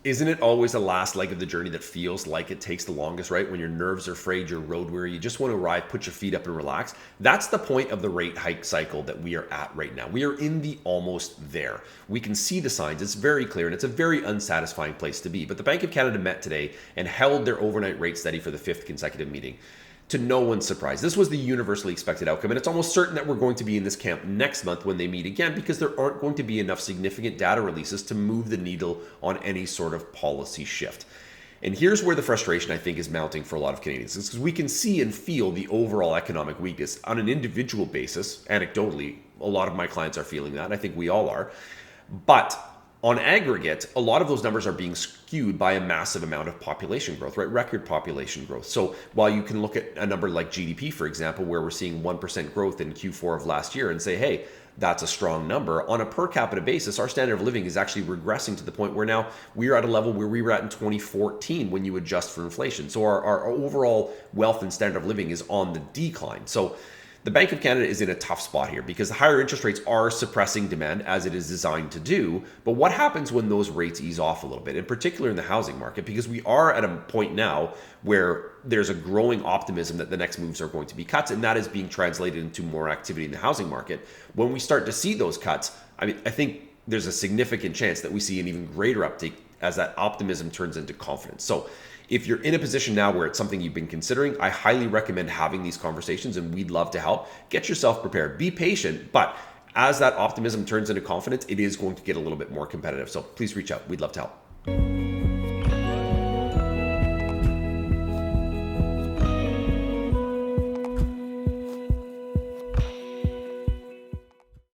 Isn't it always the last leg of the journey that feels like it takes the longest, right? When your nerves are frayed, you're road weary, you just want to arrive, put your feet up and relax. That's the point of the rate hike cycle that we are at right now. We are in the almost there. We can see the signs. It's very clear, and it's a very unsatisfying place to be. But the Bank of Canada met today and held their overnight rate steady for the fifth consecutive meeting. To no one's surprise, this was the universally expected outcome, and it's almost certain that we're going to be in this camp next month when they meet again, because there aren't going to be enough significant data releases to move the needle on any sort of policy shift. And here's where the frustration, I think, is mounting for a lot of Canadians, is because we can see and feel the overall economic weakness on an individual basis. Anecdotally, a lot of my clients are feeling that, and I think we all are. But on aggregate, a lot of those numbers are being skewed by a massive amount of population growth, right? Record population growth. So while you can look at a number like GDP, for example, where we're seeing 1% growth in Q4 of last year and say, hey, that's a strong number. On a per capita basis, our standard of living is actually regressing to the point where now we're at a level where we were at in 2014 when you adjust for inflation. So our overall wealth and standard of living is on the decline. So the Bank of Canada is in a tough spot here because the higher interest rates are suppressing demand as it is designed to do. But what happens when those rates ease off a little bit, in particular in the housing market? Because we are at a point now where there's a growing optimism that the next moves are going to be cuts, and that is being translated into more activity in the housing market. When we start to see those cuts, I think there's a significant chance that we see an even greater uptake as that optimism turns into confidence. So if you're in a position now where it's something you've been considering, I highly recommend having these conversations, and we'd love to help. Get yourself prepared. Be patient, but as that optimism turns into confidence, it is going to get a little bit more competitive. So please reach out. We'd love to help.